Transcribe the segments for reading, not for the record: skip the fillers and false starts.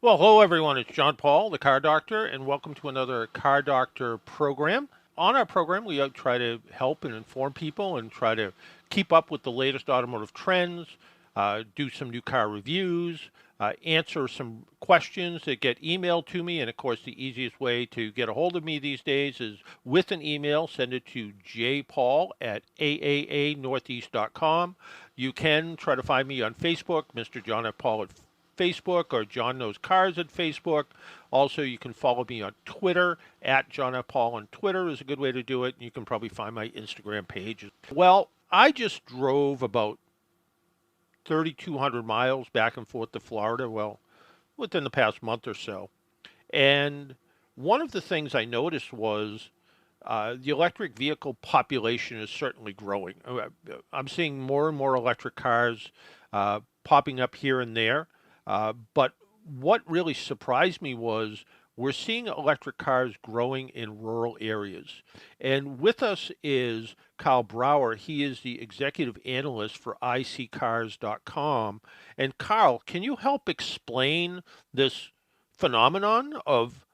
Well, hello everyone. It's John Paul, the car doctor, and welcome to another car doctor program. On our program, we try to help and inform people and try to keep up with the latest automotive trends, do some new car reviews, answer some questions that get emailed to me. And of course, the easiest way to get a hold of me these days is with an email. Send it to jpaul at aaanortheast.com. You can try to find me on Facebook, Mr. John F. Paul at Facebook, or John Knows Cars at Facebook. Also, you can follow me on Twitter at John F. Paul on Twitter is a good way to do it. You can probably find my Instagram page. Well, I just drove about 3,200 miles back and forth to Florida, well, within the past month or so. And one of the things I noticed was the electric vehicle population is certainly growing. I'm seeing more and more electric cars popping up here and there. But what really surprised me was we're seeing electric cars growing in rural areas. And with us is Karl Brauer. He is the executive analyst for iSeeCars.com. And Karl, can you help explain this phenomenon of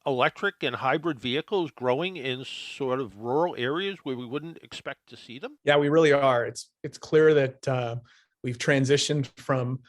electric and hybrid vehicles growing in sort of rural areas where we wouldn't expect to see them? Yeah, we really are. It's clear that we've transitioned from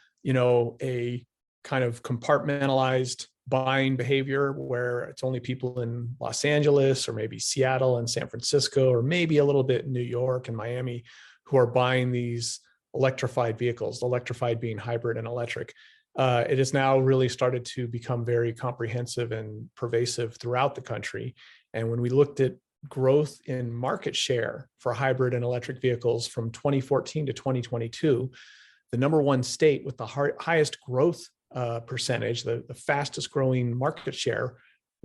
a kind of compartmentalized buying behavior where it's only people in Los Angeles or maybe Seattle and San Francisco or maybe a little bit in New York and Miami who are buying these electrified vehicles, electrified being hybrid and electric. It has now really started to become very comprehensive and pervasive throughout the country. And when we looked at growth in market share for hybrid and electric vehicles from 2014 to 2022, the number one state with the highest growth percentage, the fastest growing market share,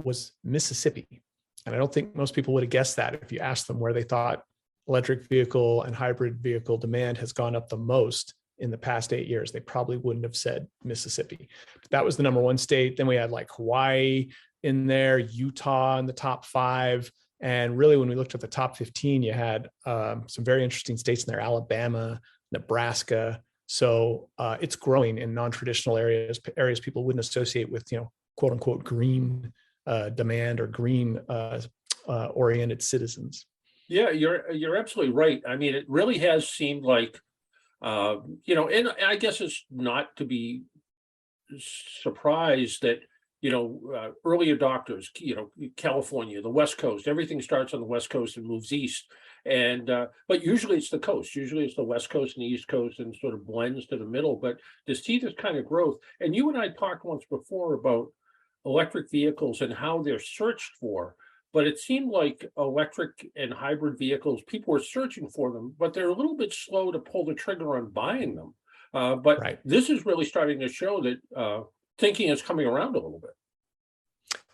was Mississippi. And I don't think most people would have guessed that if you asked them where they thought electric vehicle and hybrid vehicle demand has gone up the most in the past 8 years. They probably wouldn't have said Mississippi. That was the number one state. Then we had like Hawaii in there, Utah in the top 5. And really, when we looked at the top 15, you had some very interesting states in there: Alabama, Nebraska. So it's growing in non-traditional areas people wouldn't associate with, quote unquote, green demand or green oriented citizens. Yeah, you're absolutely right. I mean, it really has seemed like, and I guess it's not to be surprised that, early adopters, California, the West Coast, everything starts on the West Coast and moves east. And but usually it's the coast. Usually it's the West Coast and the East Coast and sort of blends to the middle. But to see this kind of growth, and you and I talked once before about electric vehicles and how they're searched for. But it seemed like electric and hybrid vehicles, people were searching for them, but they're a little bit slow to pull the trigger on buying them. But Right. this is really starting to show that thinking is coming around a little bit.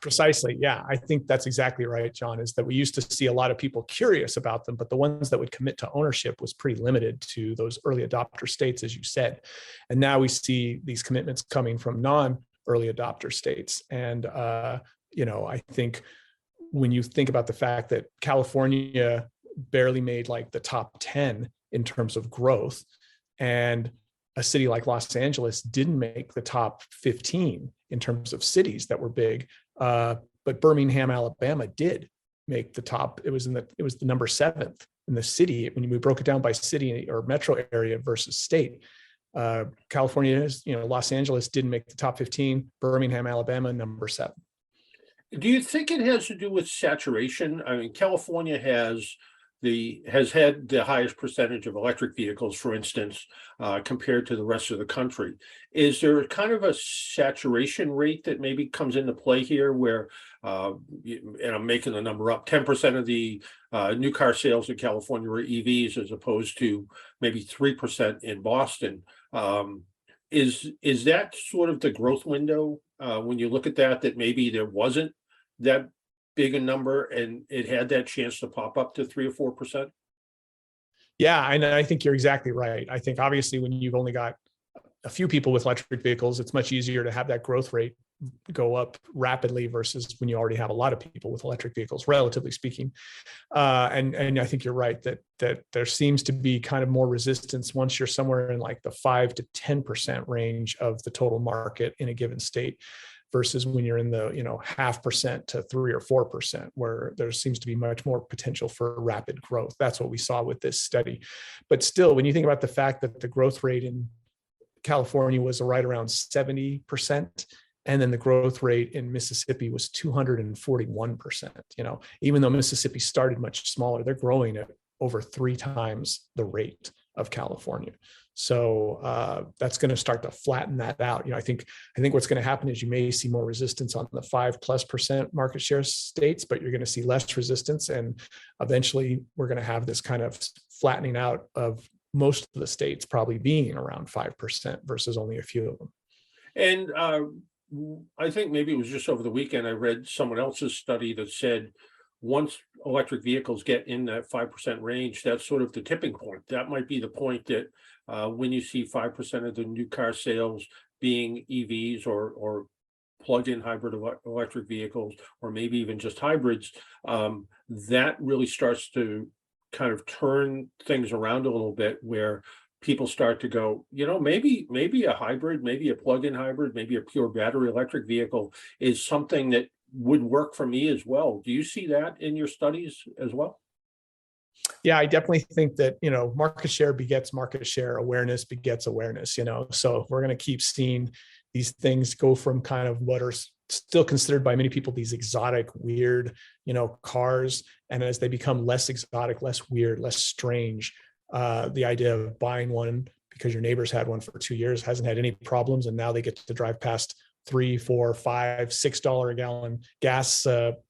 Precisely. Yeah, I think that's exactly right, John, is that we used to see a lot of people curious about them, but the ones that would commit to ownership was pretty limited to those early adopter states, as you said. And now we see these commitments coming from non-early adopter states. And, I think when you think about the fact that California barely made like the top 10 in terms of growth, and a city like Los Angeles didn't make the top 15 in terms of cities that were big, but Birmingham, Alabama did make the top. It was the number 7th in the city when we broke it down by city or metro area versus state. California is, Los Angeles didn't make the top 15. Birmingham, Alabama, number 7. Do you think it has to do with saturation? I mean, California has had the highest percentage of electric vehicles, for instance, compared to the rest of the country. Is there kind of a saturation rate that maybe comes into play here where, and I'm making the number up, 10% of the new car sales in California were EVs as opposed to maybe 3% in Boston? Is that sort of the growth window when you look at that maybe there wasn't that big a number and it had that chance to pop up to 3 or 4%? Yeah, and I think you're exactly right. I think obviously when you've only got a few people with electric vehicles, it's much easier to have that growth rate go up rapidly versus when you already have a lot of people with electric vehicles, relatively speaking. And I think you're right that there seems to be kind of more resistance once you're somewhere in like the 5 to 10% range of the total market in a given state, versus when you're in the 0.5% to 3 or 4%, where there seems to be much more potential for rapid growth. That's what we saw with this study. But still, when you think about the fact that the growth rate in California was right around 70%, and then the growth rate in Mississippi was 241%. Even though Mississippi started much smaller, they're growing at over 3 times the rate of California. So that's going to start to flatten that out. I think what's going to happen is you may see more resistance on the 5+% market share states, but you're going to see less resistance, and eventually we're going to have this kind of flattening out of most of the states probably being around 5% versus only a few of them. And I think maybe it was just over the weekend, I read someone else's study that said once electric vehicles get in that 5% range, that's sort of the tipping point. That might be the point that when you see 5% of the new car sales being EVs or plug-in hybrid electric vehicles, or maybe even just hybrids, that really starts to kind of turn things around a little bit, where people start to go, maybe a hybrid, maybe a plug-in hybrid, maybe a pure battery electric vehicle is something that would work for me as well. Do you see that in your studies as well? Yeah, I definitely think that, market share begets market share, awareness begets awareness, so we're going to keep seeing these things go from kind of what are still considered by many people these exotic, weird, cars. And as they become less exotic, less weird, less strange, the idea of buying one because your neighbor's had one for 2 years, hasn't had any problems, and now they get to drive past $3, $4, $5, $6 a gallon gas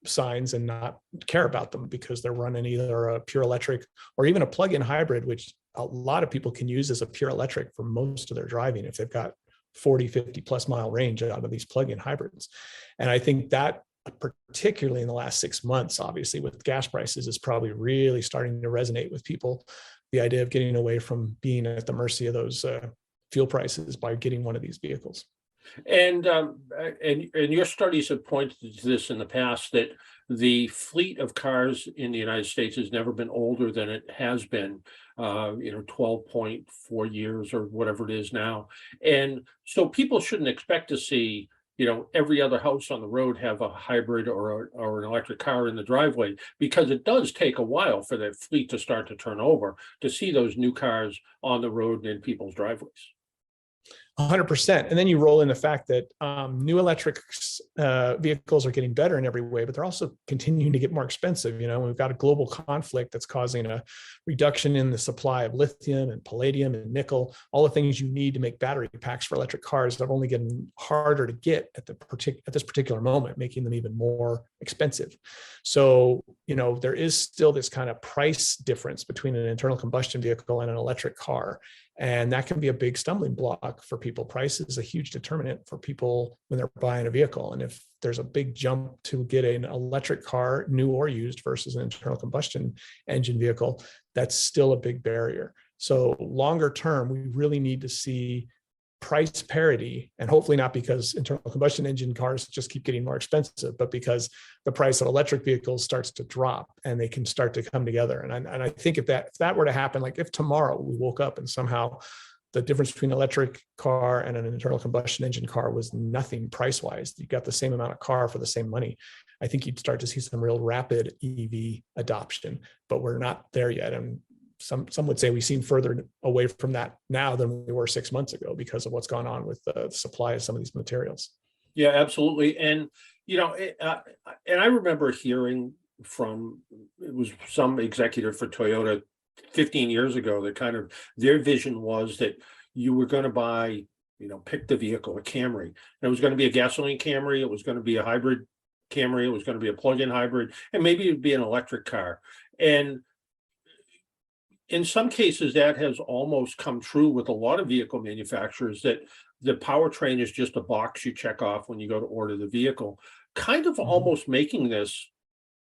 signs and not care about them because they're running either a pure electric or even a plug-in hybrid, which a lot of people can use as a pure electric for most of their driving if they've got 40, 50 plus mile range out of these plug-in hybrids. And I think that particularly in the last 6 months, obviously with gas prices, is probably really starting to resonate with people. The idea of getting away from being at the mercy of those fuel prices by getting one of these vehicles. And your studies have pointed to this in the past, that the fleet of cars in the United States has never been older than it has been, 12.4 years or whatever it is now. And so people shouldn't expect to see, every other house on the road have a hybrid or an electric car in the driveway, because it does take a while for that fleet to start to turn over, to see those new cars on the road and in people's driveways. 100%. And then you roll in the fact that new electric vehicles are getting better in every way, but they're also continuing to get more expensive. We've got a global conflict that's causing a reduction in the supply of lithium and palladium and nickel, all the things you need to make battery packs for electric cars that are only getting harder to get at this particular moment, making them even more expensive. So, there is still this kind of price difference between an internal combustion vehicle and an electric car. And that can be a big stumbling block for people. Price is a huge determinant for people when they're buying a vehicle. And if there's a big jump to get an electric car, new or used, versus an internal combustion engine vehicle, that's still a big barrier. So longer term, we really need to see price parity, and hopefully not because internal combustion engine cars just keep getting more expensive, but because the price of electric vehicles starts to drop and they can start to come together. And I think if that were to happen, like if tomorrow we woke up and somehow the difference between an electric car and an internal combustion engine car was nothing price-wise, you got the same amount of car for the same money, I think you'd start to see some real rapid EV adoption, but we're not there yet. And some would say we seem further away from that now than we were 6 months ago because of what's gone on with the supply of some of these materials. Yeah, absolutely. And, and I remember hearing from, it was some executive for Toyota 15 years ago, that kind of their vision was that you were going to buy, pick the vehicle, a Camry. And it was going to be a gasoline Camry. It was going to be a hybrid Camry. It was going to be a plug-in hybrid, and maybe it'd be an electric car. And in some cases, that has almost come true with a lot of vehicle manufacturers, that the powertrain is just a box you check off when you go to order the vehicle, kind of almost making this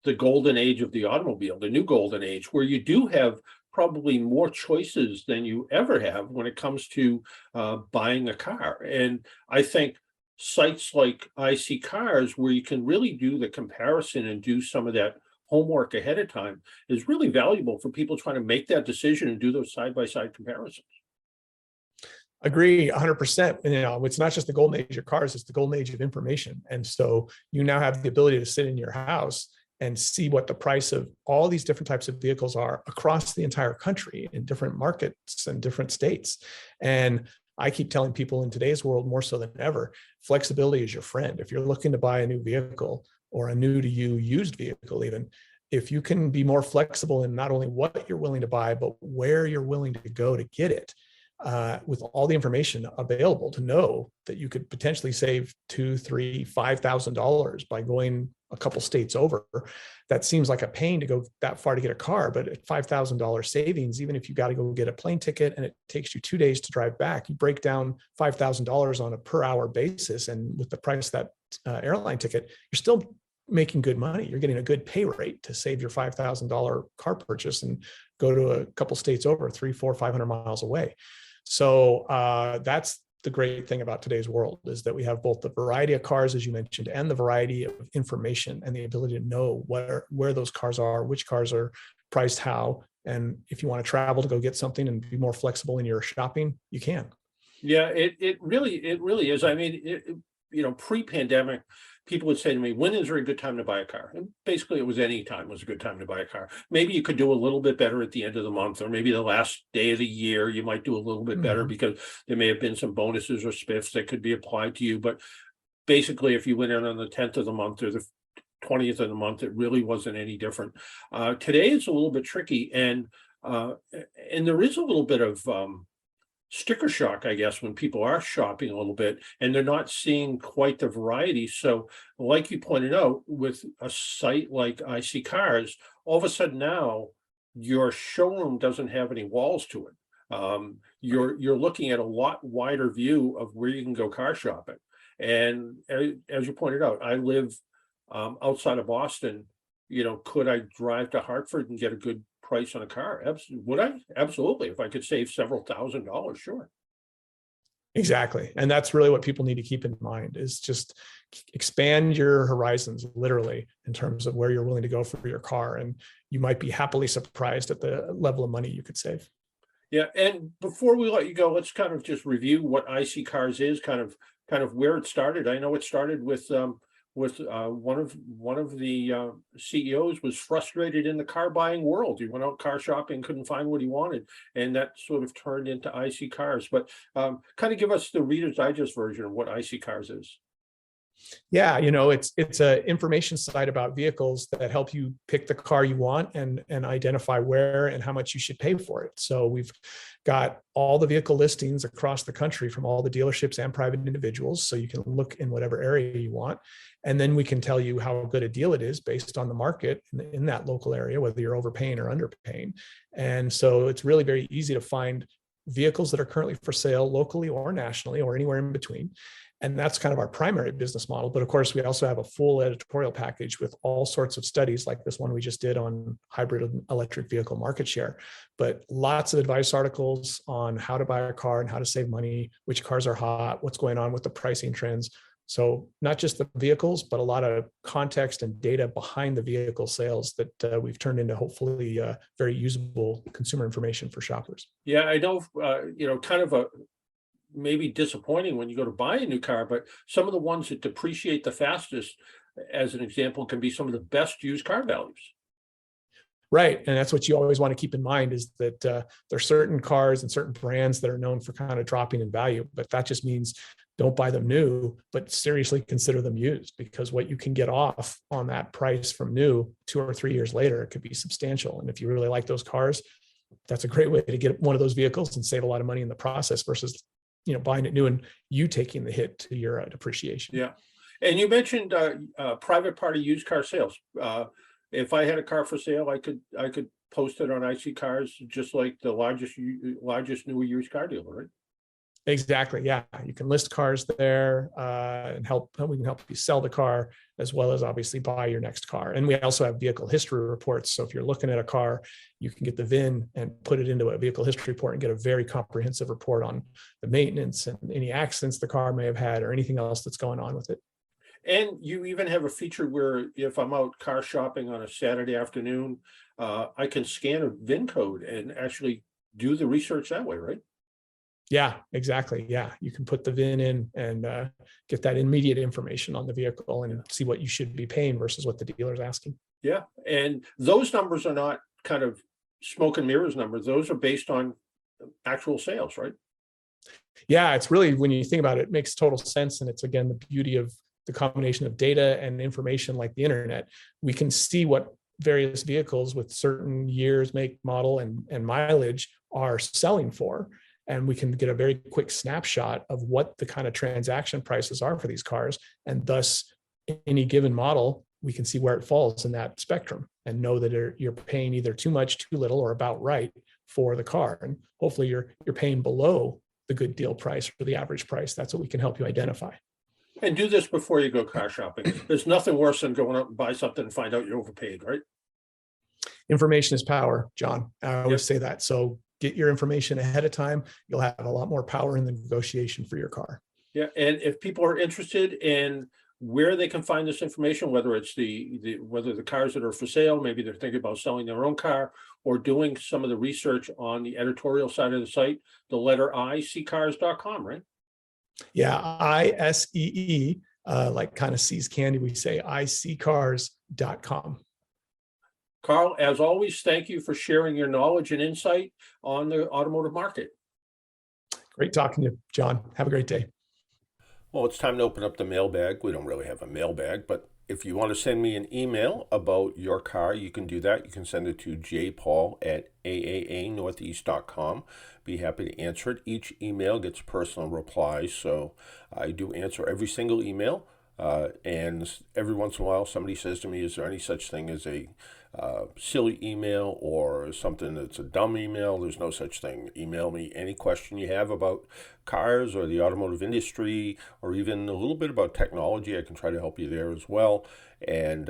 the golden age of the automobile, the new golden age, where you do have probably more choices than you ever have when it comes to buying a car. And I think sites like IC Cars, where you can really do the comparison and do some of that homework ahead of time, is really valuable for people trying to make that decision and do those side-by-side comparisons. Agree 100%. You know, it's not just the golden age of cars, it's the golden age of information. And so you now have the ability to sit in your house and see what the price of all these different types of vehicles are across the entire country in different markets and different states. And I keep telling people in today's world, more so than ever, flexibility is your friend. If you're looking to buy a new vehicle or a new to you used vehicle, even, if you can be more flexible in not only what you're willing to buy, but where you're willing to go to get it, with all the information available to know that you could potentially save $2,000, $3,000, $5,000 by going a couple states over. That seems like a pain to go that far to get a car, but at $5,000 savings, even if you got to go get a plane ticket and it takes you 2 days to drive back, you break down $5,000 on a per hour basis. And with the price of that airline ticket, you're still making good money. You're getting a good pay rate to save your $5,000 car purchase and go to a couple states over, 300, 400, 500 miles away. So that's the great thing about today's world, is that we have both the variety of cars, as you mentioned, and the variety of information and the ability to know where those cars are, which cars are priced how. And if you want to travel to go get something and be more flexible in your shopping, you can. Yeah, it really is. I mean, pre-pandemic, people would say to me, when is there a good time to buy a car? And basically it was any time was a good time to buy a car. Maybe you could do a little bit better at the end of the month, or maybe the last day of the year, you might do a little bit better because there may have been some bonuses or spiffs that could be applied to you. But basically, if you went in on the 10th of the month or the 20th of the month, it really wasn't any different. Today it's a little bit tricky, and there is a little bit of sticker shock, I guess, when people are shopping a little bit and they're not seeing quite the variety. So like you pointed out, with a site like IC Cars, all of a sudden now your showroom doesn't have any walls to it. You're looking at a lot wider view of where you can go car shopping. And as you pointed out, I live outside of Boston. Could I drive to Hartford and get a good price on a car? Would I? Absolutely. If I could save several $1,000s, sure. Exactly. And that's really what people need to keep in mind, is just expand your horizons, literally, in terms of where you're willing to go for your car. And you might be happily surprised at the level of money you could save. Yeah. And before we let you go, let's kind of just review what IC Cars is, kind of where it started. I know it started with one of the CEOs was frustrated in the car buying world. He went out car shopping, couldn't find what he wanted, and that sort of turned into IC Cars. But kind of give us the Reader's Digest version of what IC Cars is. Yeah, it's a information site about vehicles that help you pick the car you want and identify where and how much you should pay for it. So we've got all the vehicle listings across the country from all the dealerships and private individuals, so you can look in whatever area you want. And then we can tell you how good a deal it is based on the market in that local area, whether you're overpaying or underpaying. And so it's really very easy to find vehicles that are currently for sale locally or nationally or anywhere in between. And that's kind of our primary business model. But of course, we also have a full editorial package with all sorts of studies, like this one we just did on hybrid electric vehicle market share, but lots of advice articles on how to buy a car and how to save money, which cars are hot, what's going on with the pricing trends. So not just the vehicles, but a lot of context and data behind the vehicle sales that we've turned into hopefully very usable consumer information for shoppers. Yeah, I know, kind of a maybe disappointing when you go to buy a new car, but some of the ones that depreciate the fastest, as an example, can be some of the best used car values. Right. And that's what you always want to keep in mind, is that there are certain cars and certain brands that are known for kind of dropping in value, but that just means don't buy them new, but seriously consider them used, because what you can get off on that price from new 2 or 3 years later, it could be substantial. And if you really like those cars, that's a great way to get one of those vehicles and save a lot of money in the process versus buying it new and you taking the hit to your depreciation. Yeah. And you mentioned private party used car sales. If I had a car for sale, I could post it on IC Cars, just like the largest new used car dealer, right? Exactly. Yeah. You can list cars there and we can help you sell the car as well as obviously buy your next car. And we also have vehicle history reports. So if you're looking at a car, you can get the VIN and put it into a vehicle history report and get a very comprehensive report on the maintenance and any accidents the car may have had or anything else that's going on with it. And you even have a feature where if I'm out car shopping on a Saturday afternoon, I can scan a VIN code and actually do the research that way, right? Yeah, exactly. Yeah, you can put the VIN in and get that immediate information on the vehicle and see what you should be paying versus what the dealer's asking. Yeah, and those numbers are not kind of smoke and mirrors numbers. Those are based on actual sales, right? Yeah, it's really, when you think about it, it makes total sense. And it's, again, the beauty of the combination of data and information like the internet. We can see what various vehicles with certain years, make, model, and mileage are selling for. And we can get a very quick snapshot of what the kind of transaction prices are for these cars. And thus, any given model, we can see where it falls in that spectrum and know that you're paying either too much, too little, or about right for the car. And hopefully you're paying below the good deal price or the average price. That's what we can help you identify. And do this before you go car shopping. There's nothing worse than going out and buy something and find out you're overpaid, right? Information is power, John. I always say that. So get your information ahead of time. You'll have a lot more power in the negotiation for your car. Yeah, and if people are interested in where they can find this information, whether it's whether the cars that are for sale, maybe they're thinking about selling their own car or doing some of the research on the editorial side of the site, the letter I, ccars.com, right? Yeah, ISEE, like kind of sees candy, we say iccars.com. Karl, as always, thank you for sharing your knowledge and insight on the automotive market. Great talking to you, John. Have a great day. Well, it's time to open up the mailbag. We don't really have a mailbag, but if you want to send me an email about your car, you can do that. You can send it to jpaul@aaanortheast.com. Be happy to answer it. Each email gets personal replies, so I do answer every single email. And every once in a while, somebody says to me, is there any such thing as a silly email or something that's a dumb email? There's no such thing. Email me any question you have about cars or the automotive industry or even a little bit about technology. I can try to help you there as well and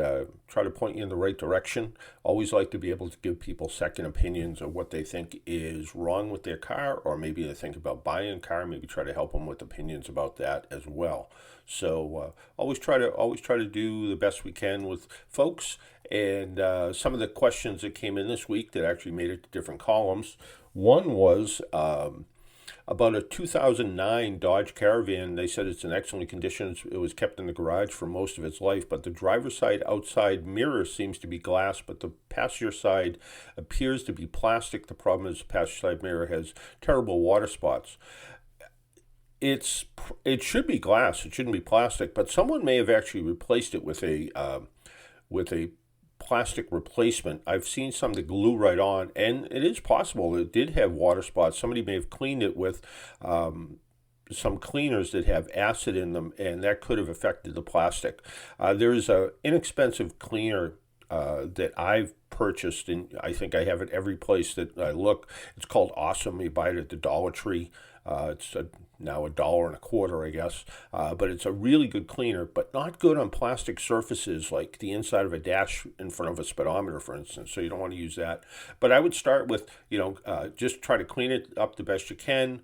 try to point you in the right direction. Always like to be able to give people second opinions of what they think is wrong with their car, or maybe they think about buying a car, maybe try to help them with opinions about that as well. So always try to do the best we can with folks. And some of the questions that came in this week that actually made it to different columns. One was about a 2009 Dodge Caravan. They said it's in excellent condition. It was kept in the garage for most of its life, but the driver's side outside mirror seems to be glass, but the passenger side appears to be plastic. The problem is the passenger side mirror has terrible water spots. It should be glass. It shouldn't be plastic, but someone may have actually replaced it with a plastic replacement. I've seen some that glue right on, and it is possible that it did have water spots. Somebody may have cleaned it with some cleaners that have acid in them, and that could have affected the plastic. There's an inexpensive cleaner that I've purchased, and I think I have it every place that I look. It's called Awesome. You buy it at the Dollar Tree. It's now $1.25, I guess. But it's a really good cleaner, but not good on plastic surfaces like the inside of a dash in front of a speedometer, for instance. So you don't want to use that. But I would start with, just try to clean it up the best you can.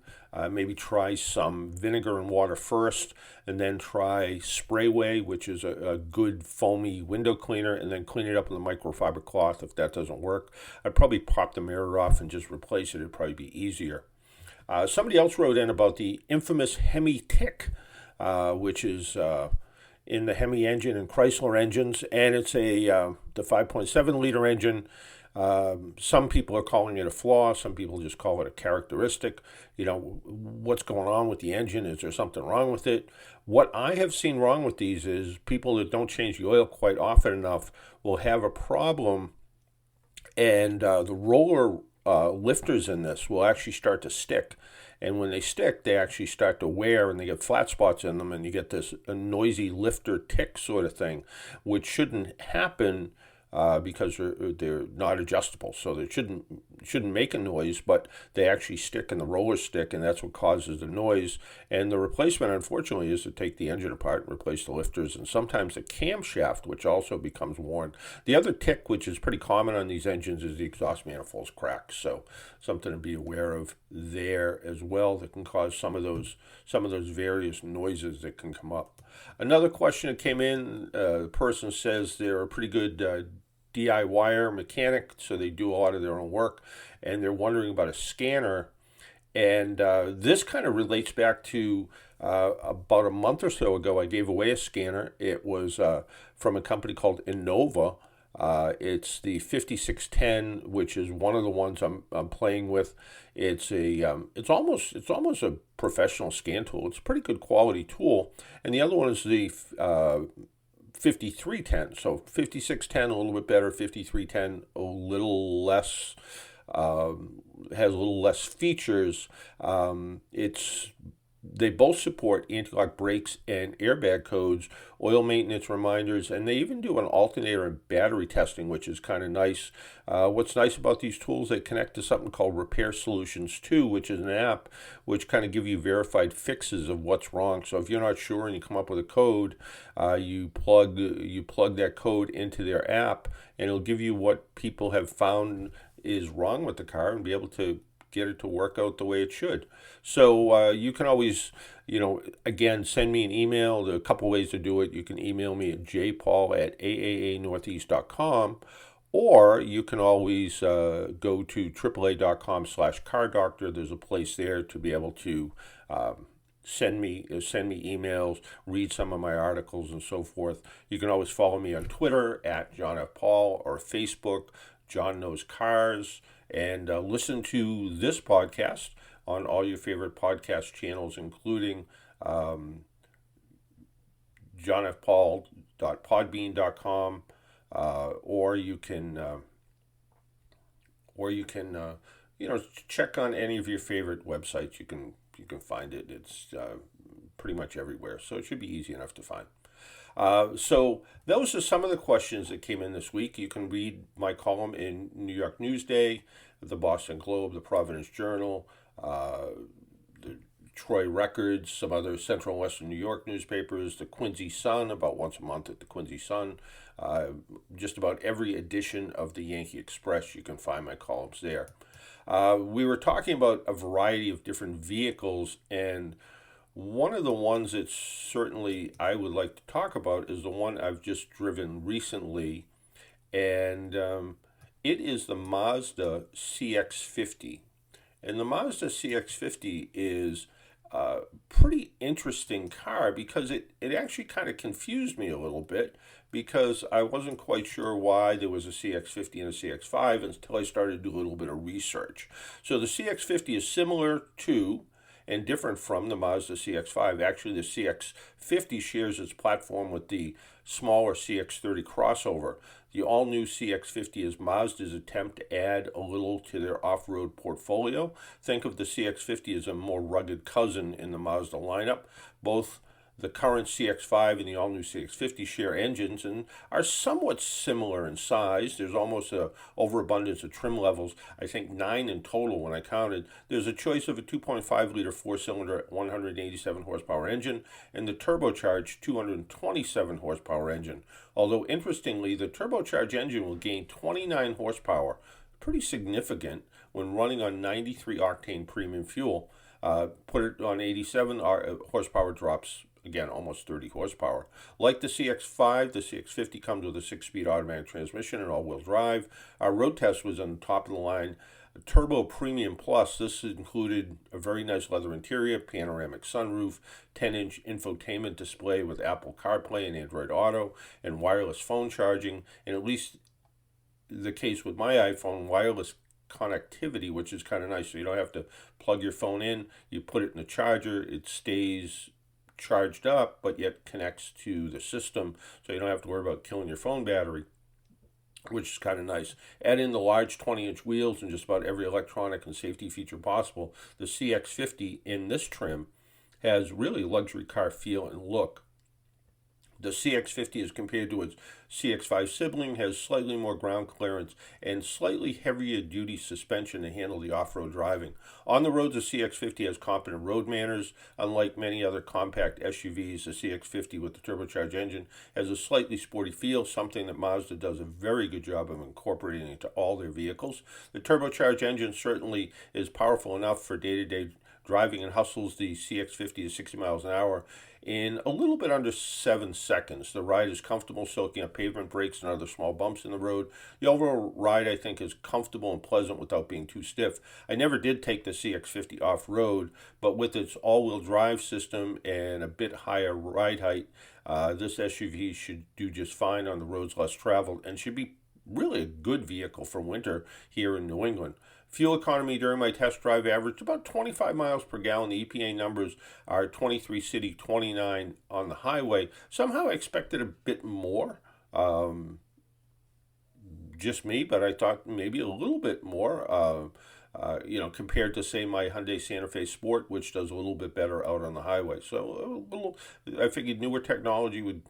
Maybe try some vinegar and water first, and then try Sprayway, which is a good foamy window cleaner, and then clean it up with a microfiber cloth. If that doesn't work, I'd probably pop the mirror off and just replace it. It'd probably be easier. Somebody else wrote in about the infamous Hemi Tick, which is in the Hemi engine and Chrysler engines, and it's the 5.7 liter engine. Some people are calling it a flaw. Some people just call it a characteristic. What's going on with the engine? Is there something wrong with it? What I have seen wrong with these is people that don't change the oil quite often enough will have a problem, and the roller lifters in this will actually start to stick. And when they stick, they actually start to wear and they get flat spots in them, and you get this noisy lifter tick sort of thing, which shouldn't happen because they're not adjustable, so they shouldn't make a noise, but they actually stick in the roller stick, and that's what causes the noise. And the replacement, unfortunately, is to take the engine apart and replace the lifters, and sometimes the camshaft, which also becomes worn. The other tick, which is pretty common on these engines, is the exhaust manifolds crack. So something to be aware of there as well, that can cause some of those various noises that can come up. Another question that came in, the person says they're a pretty good DIYer mechanic, so they do a lot of their own work, and they're wondering about a scanner. And this kind of relates back to about a month or so ago, I gave away a scanner. It was from a company called Innova. It's the 5610, which is one of the ones I'm playing with. It's almost a professional scan tool. It's a pretty good quality tool. And the other one is the 5310. So 5610 a little bit better, 5310 a little less, has a little less features. They both support anti-lock brakes and airbag codes, oil maintenance reminders, and they even do an alternator and battery testing, which is kind of nice. What's nice about these tools, they connect to something called Repair Solutions 2, which is an app which kind of give you verified fixes of what's wrong. So if you're not sure and you come up with a code, you plug that code into their app, and it'll give you what people have found is wrong with the car and be able to get it to work out the way it should. So you can always, again, send me an email. There are a couple ways to do it. You can email me at jpaul@aaanortheast.com, or you can always go to AAA.com/car doctor. There's a place there to be able to send me emails, read some of my articles, and so forth. You can always follow me on Twitter at John F. Paul, or Facebook, John Knows Cars, and listen to this podcast on all your favorite podcast channels, including johnfpaul.podbean.com, or you can check on any of your favorite websites. You can find it. It's pretty much everywhere, so it should be easy enough to find. So those are some of the questions that came in this week. You can read my column in New York Newsday, the Boston Globe, the Providence Journal, the Troy Records, some other Central and Western New York newspapers, the Quincy Sun, about once a month at the Quincy Sun. Just about every edition of the Yankee Express, you can find my columns there. We were talking about a variety of different vehicles, and one of the ones that certainly I would like to talk about is the one I've just driven recently, and it is the Mazda CX-50. And the Mazda CX-50 is a pretty interesting car because it actually kind of confused me a little bit, because I wasn't quite sure why there was a CX-50 and a CX-5 until I started to do a little bit of research. So the CX-50 is similar to and different from the Mazda CX-5. Actually, the CX-50 shares its platform with the smaller CX-30 crossover. The all-new CX-50 is Mazda's attempt to add a little to their off-road portfolio. Think of the CX-50 as a more rugged cousin in the Mazda lineup. Both the current CX-5 and the all-new CX-50 share engines and are somewhat similar in size. There's almost an overabundance of trim levels, I think 9 in total when I counted. There's a choice of a 2.5-liter four-cylinder 187 horsepower engine and the turbocharged 227 horsepower engine. Although interestingly, the turbocharged engine will gain 29 horsepower, pretty significant when running on 93 octane premium fuel. Put it on 87, horsepower drops again almost 30 horsepower. Like the CX-5, the CX-50 comes with a 6-speed automatic transmission and all-wheel drive. Our road test was on the top of the line Turbo Premium Plus. This included a very nice leather interior, panoramic sunroof, 10-inch infotainment display with Apple CarPlay and Android Auto, and wireless phone charging, and at least the case with my iPhone, wireless connectivity, which is kind of nice. So you don't have to plug your phone in, you put it in the charger, it stays charged up, but yet connects to the system, so you don't have to worry about killing your phone battery, which is kind of nice. Add in the large 20-inch wheels and just about every electronic and safety feature possible. The CX-50 in this trim has really luxury car feel and look. The CX-50, as compared to its CX-5 sibling, has slightly more ground clearance and slightly heavier duty suspension to handle the off-road driving. On the roads, the CX-50 has competent road manners. Unlike many other compact SUVs, the CX-50 with the turbocharged engine has a slightly sporty feel, something that Mazda does a very good job of incorporating into all their vehicles. The turbocharged engine certainly is powerful enough for day-to-day driving and hustles the CX-50 to 60 miles an hour in a little bit under 7 seconds. The ride is comfortable, soaking up pavement brakes and other small bumps in the road. The overall ride, I think, is comfortable and pleasant without being too stiff. I never did take the CX-50 off-road, but with its all-wheel drive system and a bit higher ride height, this SUV should do just fine on the roads less traveled and should be really a good vehicle for winter here in New England. Fuel economy during my test drive averaged about 25 miles per gallon. The EPA numbers are 23 city, 29 on the highway. Somehow I expected a bit more. Just me, but I thought maybe a little bit more. Compared to, say, my Hyundai Santa Fe Sport, which does a little bit better out on the highway. So I figured newer technology would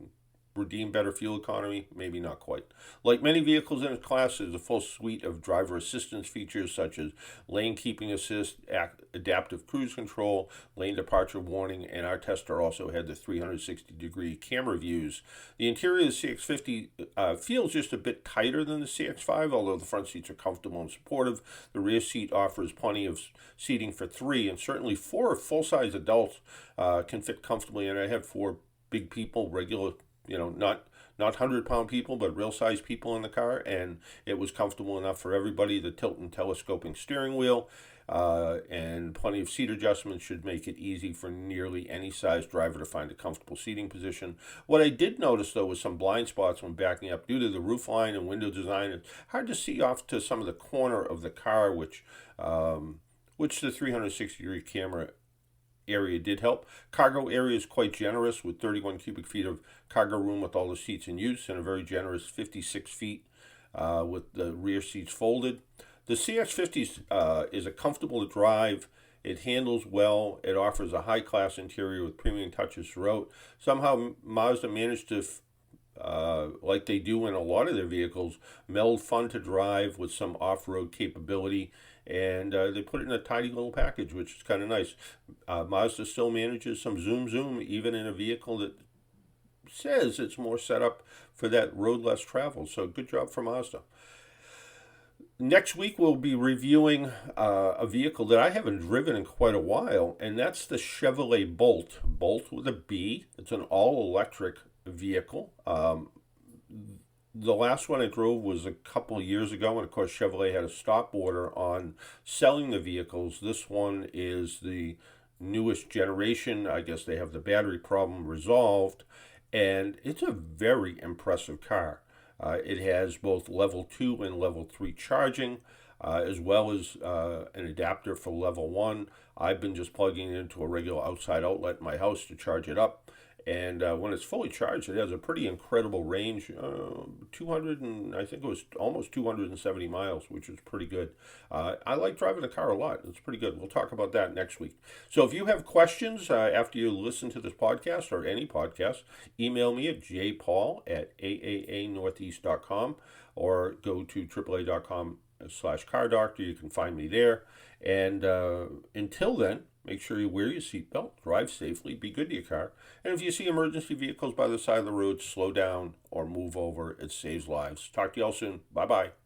redeem better fuel economy, maybe not quite. Like many vehicles in its class, there's a full suite of driver assistance features such as lane keeping assist, adaptive cruise control, lane departure warning, and our tester also had the 360-degree camera views. The interior of the CX-50 feels just a bit tighter than the CX-5, although the front seats are comfortable and supportive. The rear seat offers plenty of seating for 3, and certainly 4 full-size adults can fit comfortably, and I have 4 big people, regular, not 100-pound people, but real-sized people in the car, and it was comfortable enough for everybody. The tilt and telescoping steering wheel and plenty of seat adjustments should make it easy for nearly any size driver to find a comfortable seating position. What I did notice, though, was some blind spots when backing up. Due to the roofline and window design, it's hard to see off to some of the corner of the car, which the 360-degree camera area did help. Cargo area is quite generous with 31 cubic feet of cargo room with all the seats in use and a very generous 56 feet with the rear seats folded. The CX-50 is a comfortable to drive. It handles well. It offers a high-class interior with premium touches throughout. Somehow Mazda managed to like they do in a lot of their vehicles, meld fun to drive with some off-road capability, and they put it in a tidy little package, which is kind of nice. Mazda still manages some zoom, even in a vehicle that says it's more set up for that road less travel, so good job for Mazda. Next week, we'll be reviewing a vehicle that I haven't driven in quite a while, and that's the Chevrolet Bolt. Bolt with a B. It's an all-electric vehicle. The last one I drove was a couple of years ago, and of course Chevrolet had a stop order on selling the vehicles. This one is the newest generation. I guess they have the battery problem resolved, and it's a very impressive car. It has both level 2 and level 3 charging, as well as an adapter for level 1. I've been just plugging it into a regular outside outlet in my house to charge it up. And when it's fully charged, it has a pretty incredible range, 200 and I think it was almost 270 miles, which is pretty good. I like driving the car a lot. It's pretty good. We'll talk about that next week. So if you have questions after you listen to this podcast or any podcast, email me at jpaul@aaanortheast.com or go to AAA.com/car doctor. You can find me there. And until then, make sure you wear your seatbelt, drive safely, be good to your car. And if you see emergency vehicles by the side of the road, slow down or move over. It saves lives. Talk to you all soon. Bye-bye.